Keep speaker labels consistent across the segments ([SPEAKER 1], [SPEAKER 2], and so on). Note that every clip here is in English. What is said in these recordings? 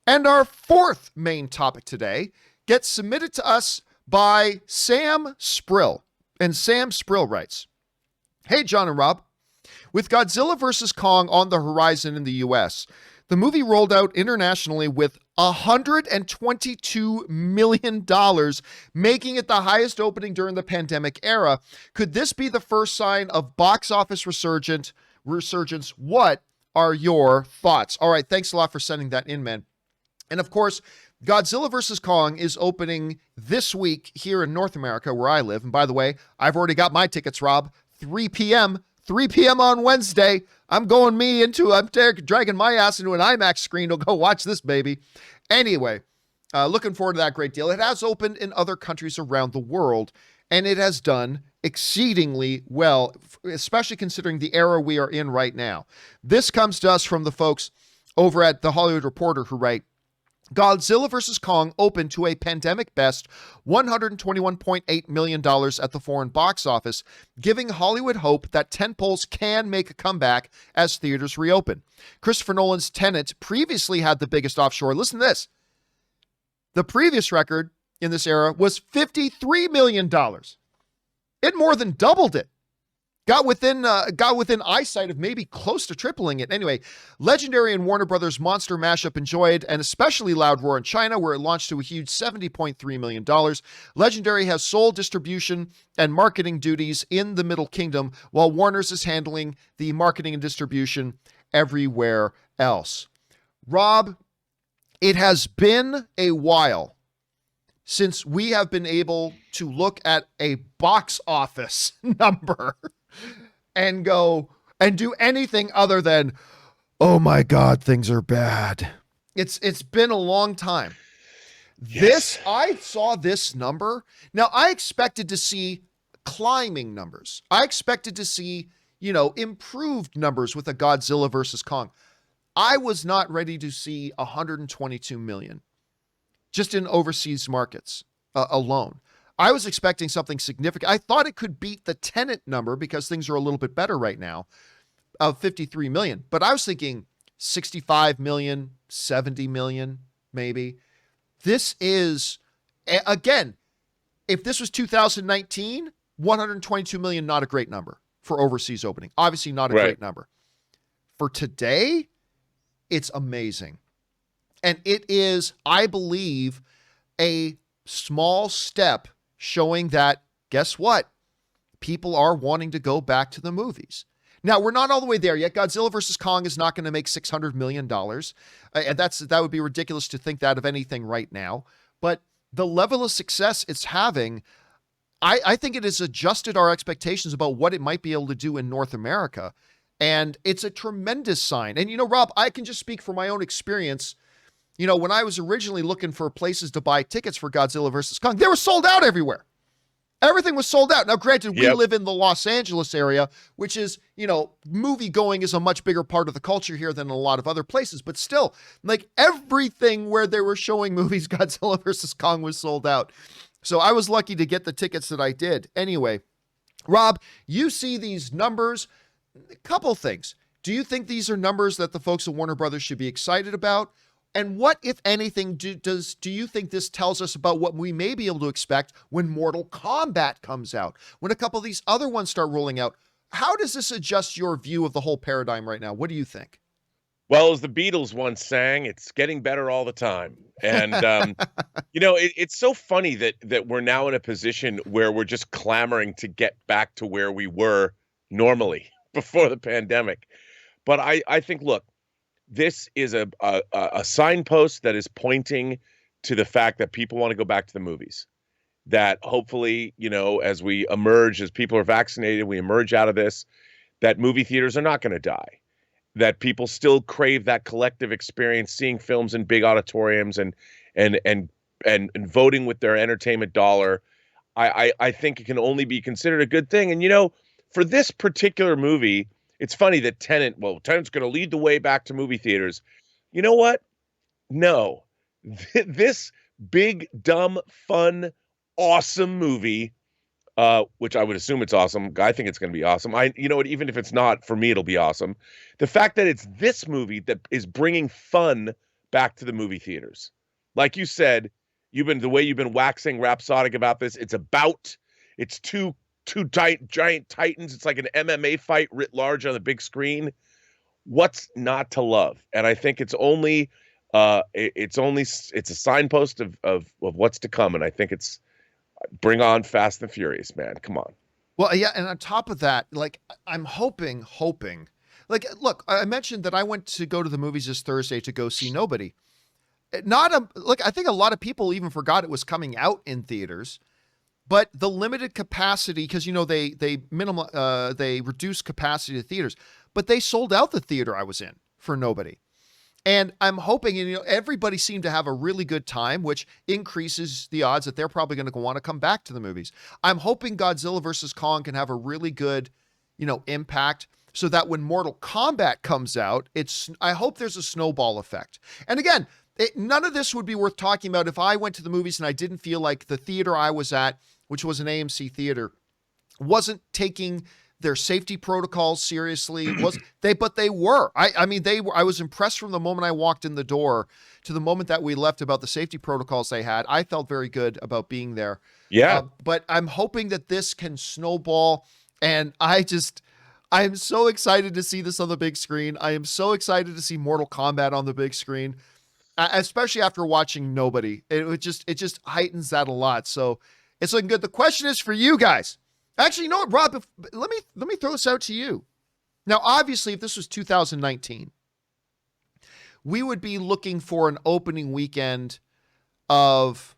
[SPEAKER 1] And our fourth main topic today gets submitted to us by Sam Sprill. And Sam Sprill writes, "Hey, John and Rob, with Godzilla vs. Kong on the horizon in the US, the movie rolled out internationally with $122 million, making it the highest opening during the pandemic era. Could this be the first sign of box office resurgence? What are your thoughts?" All right, thanks a lot for sending that in, man. And of course, Godzilla vs. Kong is opening this week here in North America, where I live. And by the way, I've already got my tickets, Rob. 3 p.m. on Wednesday. I'm dragging my ass into an IMAX screen to go watch this baby. Anyway, looking forward to that great deal. It has opened in other countries around the world, and it has done exceedingly well, especially considering the era we are in right now. This comes to us from the folks over at The Hollywood Reporter, who write, "Godzilla vs. Kong opened to a pandemic best $121.8 million at the foreign box office, giving Hollywood hope that tentpoles can make a comeback as theaters reopen. Christopher Nolan's Tenet previously had the biggest offshore." Listen to this. The previous record in this era was $53 million. It more than doubled it. Got within eyesight of maybe close to tripling it. Anyway, Legendary and Warner Brothers monster mashup enjoyed an especially loud roar in China, where it launched to a huge $70.3 million. Legendary has sole distribution and marketing duties in the Middle Kingdom, while Warner's is handling the marketing and distribution everywhere else. Rob, it has been a while since we have been able to look at a box office number and go and do anything other than, oh my God, things are bad. It's been a long time. Yes. I saw this number. Now, I expected to see climbing numbers. I expected to see, improved numbers with a Godzilla versus Kong. I was not ready to see 122 million just in overseas markets alone. I was expecting something significant. I thought it could beat the Tenet number because things are a little bit better right now of 53 million. But I was thinking 65 million, 70 million, maybe. This is, again, if this was 2019, 122 million, not a great number for overseas opening. Obviously not a great number. For today, it's amazing. And it is, I believe, a small step showing that, guess what? People are wanting to go back to the movies. Now, we're not all the way there yet. Godzilla vs. Kong is not going to make $600 million. And that would be ridiculous to think that of anything right now. But the level of success it's having, I think it has adjusted our expectations about what it might be able to do in North America. And it's a tremendous sign. And, Rob, I can just speak from my own experience. When I was originally looking for places to buy tickets for Godzilla vs. Kong, they were sold out everywhere. Everything was sold out. Now, granted, we live in the Los Angeles area, which is, movie going is a much bigger part of the culture here than a lot of other places. But still, like everything where they were showing movies, Godzilla vs. Kong was sold out. So I was lucky to get the tickets that I did. Anyway, Rob, you see these numbers. A couple things. Do you think these are numbers that the folks at Warner Brothers should be excited about? And what, if anything, do you think this tells us about what we may be able to expect when Mortal Kombat comes out? When a couple of these other ones start rolling out, how does this adjust your view of the whole paradigm right now? What do you think?
[SPEAKER 2] Well, as the Beatles once sang, it's getting better all the time. And, it's so funny that we're now in a position where we're just clamoring to get back to where we were normally before the pandemic. But I think, look, this is a signpost that is pointing to the fact that people want to go back to the movies. That hopefully, as we emerge, as people are vaccinated, we emerge out of this, that movie theaters are not going to die. That people still crave that collective experience, seeing films in big auditoriums and voting with their entertainment dollar. I think it can only be considered a good thing. And, for this particular movie, it's funny that Tenet's going to lead the way back to movie theaters. You know what? No. This big, dumb, fun, awesome movie, which I would assume it's awesome. I think it's going to be awesome. Even if it's not, for me, it'll be awesome. The fact that it's this movie that is bringing fun back to the movie theaters. Like you said, the way you've been waxing rhapsodic about this. It's two giant titans. It's like an MMA fight writ large on the big screen. What's not to love? And I think it's a signpost of what's to come. And I think it's bring on Fast and Furious, man. Come on.
[SPEAKER 1] Well, yeah, and on top of that, like I'm hoping. Like, look, I mentioned that I went to go to the movies this Thursday to go see Nobody. Look, I think a lot of people even forgot it was coming out in theaters, but the limited capacity, because they reduced capacity to theaters, but they sold out the theater I was in for Nobody. And I'm hoping, and everybody seemed to have a really good time, which increases the odds that they're probably going to want to come back to the movies. I'm hoping Godzilla vs. Kong can have a really good, impact, so that when Mortal Kombat comes out, I hope there's a snowball effect. And again, none of this would be worth talking about if I went to the movies and I didn't feel like the theater I was at, which was an AMC theater, wasn't taking their safety protocols seriously. But they were. I was impressed from the moment I walked in the door to the moment that we left about the safety protocols they had. I felt very good about being there.
[SPEAKER 2] Yeah.
[SPEAKER 1] But I'm hoping that this can snowball, and I'm so excited to see this on the big screen. I am so excited to see Mortal Kombat on the big screen, especially after watching Nobody. It just heightens that a lot. So it's looking good. The question is for you guys. Actually, you know what, Rob? Let me throw this out to you. Now, obviously, if this was 2019, we would be looking for an opening weekend of,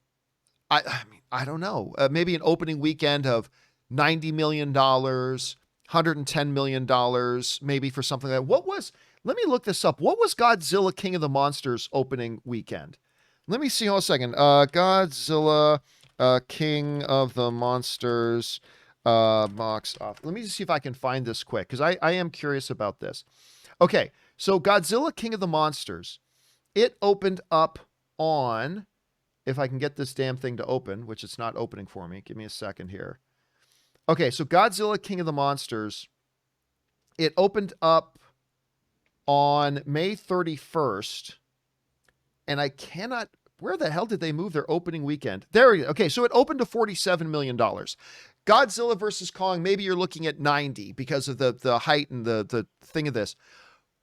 [SPEAKER 1] I don't know, maybe an opening weekend of $90 million, $110 million, maybe for something like that. Let me look this up. What was Godzilla King of the Monsters opening weekend? Let me see. Hold on a second. Godzilla King of the Monsters box off. Let me just see if I can find this quick, because I am curious about this. Okay, so Godzilla King of the Monsters, it opened up on, if I can get this damn thing to open, which it's not opening for me. Give me a second here. Okay, so Godzilla King of the Monsters, it opened up on May 31st, and I cannot, where the hell did they move their opening weekend? There we go. Okay, so it opened to $47 million. Godzilla vs. Kong, maybe you're looking at 90 because of the height and the thing of this.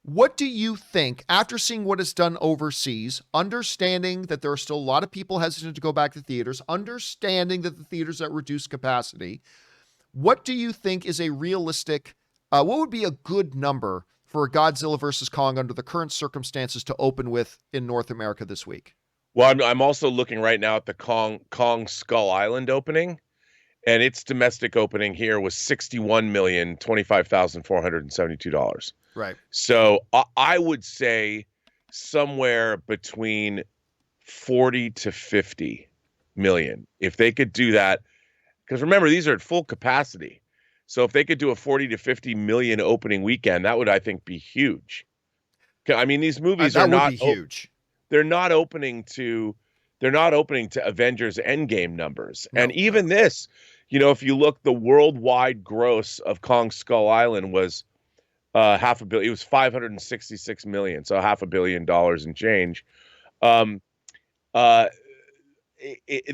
[SPEAKER 1] What do you think, after seeing what it's done overseas, understanding that there are still a lot of people hesitant to go back to theaters, understanding that the theaters at reduced capacity, what do you think is a realistic, what would be a good number for a Godzilla vs. Kong under the current circumstances to open with in North America this week?
[SPEAKER 2] Well, I'm also looking right now at the Kong Skull Island opening, and its domestic opening here was $61,025,472.
[SPEAKER 1] Right.
[SPEAKER 2] So I would say somewhere between 40 to 50 million. If they could do that, because remember, these are at full capacity. So if they could do a 40 to 50 million opening weekend, that would, I think, be huge. I mean, these movies are not
[SPEAKER 1] huge.
[SPEAKER 2] They're not opening to Avengers Endgame numbers. No, and even this, if you look, the worldwide gross of Kong Skull Island was $500 million. It was 566 million, so $500 million and change.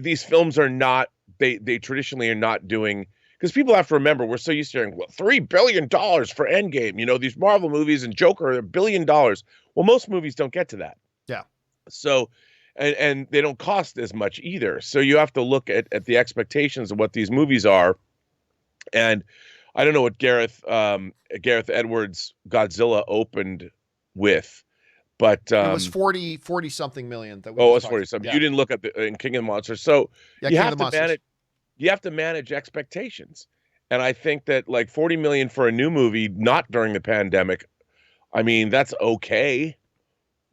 [SPEAKER 2] These films are not, they traditionally are not doing, because people have to remember, we're so used to hearing, well, $3 billion for Endgame. These Marvel movies and Joker are $1 billion. Well, most movies don't get to that.
[SPEAKER 1] Yeah.
[SPEAKER 2] So, and they don't cost as much either. So you have to look at the expectations of what these movies are. And I don't know what Gareth Edwards' Godzilla opened with, but
[SPEAKER 1] it was 40 something million.
[SPEAKER 2] It was 40 something. Yeah. You didn't look at in King of the Monsters. So you have to manage expectations. And I think that like 40 million for a new movie, not during the pandemic, I mean, that's okay,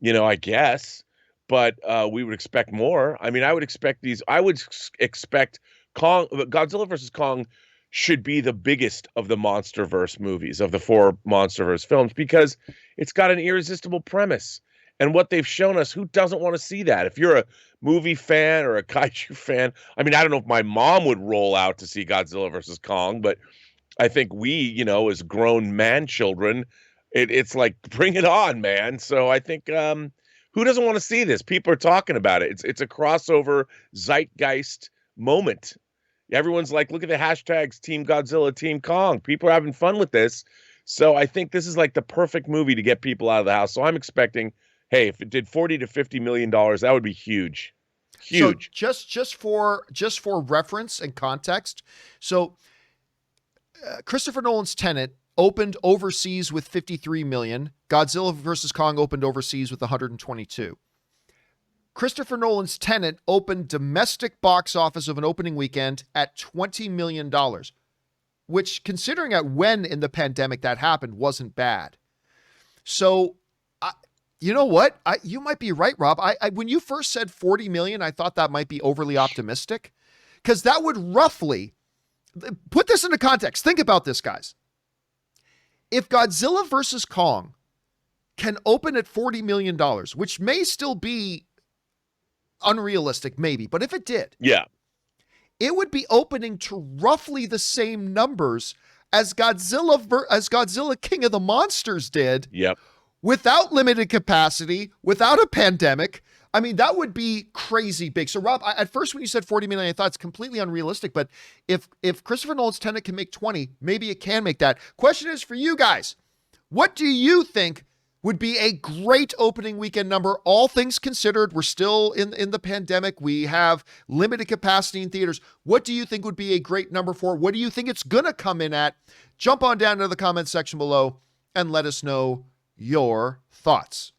[SPEAKER 2] I guess, but we would expect more. I mean, I would expect Godzilla vs. Kong should be the biggest of the MonsterVerse movies, of the 4 MonsterVerse films, because it's got an irresistible premise. And what they've shown us, who doesn't want to see that? If you're a movie fan or a kaiju fan, I mean, I don't know if my mom would roll out to see Godzilla vs. Kong, but I think we, as grown man children, it's like, bring it on, man. So I think Who doesn't want to see this? People are talking about it. It's a crossover zeitgeist moment. Everyone's like, look at the hashtags Team Godzilla, Team Kong. People are having fun with this. So I think this is like the perfect movie to get people out of the house. So I'm expecting, hey, if it did $40 to $50 million, that would be huge. Huge.
[SPEAKER 1] So just for reference and context, so Christopher Nolan's Tenet opened overseas with 53 million. Godzilla vs. Kong opened overseas with 122. Christopher Nolan's Tenet opened domestic box office of an opening weekend at $20 million, which, considering at when in the pandemic that happened, wasn't bad. So, you know what? You might be right, Rob. When you first said 40 million, I thought that might be overly optimistic, because that would roughly, put this into context. Think about this, guys. If Godzilla vs. Kong can open at $40 million, which may still be unrealistic, maybe, but if it did,
[SPEAKER 2] yeah,
[SPEAKER 1] it would be opening to roughly the same numbers as Godzilla King of the Monsters did.
[SPEAKER 2] Yep.
[SPEAKER 1] Without limited capacity, without a pandemic. I mean, that would be crazy big. So, Rob, at first when you said 40 million, I thought it's completely unrealistic. But if Christopher Nolan's Tenet can make 20, maybe it can make that. Question is for you guys. What do you think would be a great opening weekend number? All things considered, we're still in the pandemic. We have limited capacity in theaters. What do you think would be a great number for? What do you think it's going to come in at? Jump on down to the comments section below and let us know your thoughts.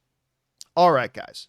[SPEAKER 1] All right, guys.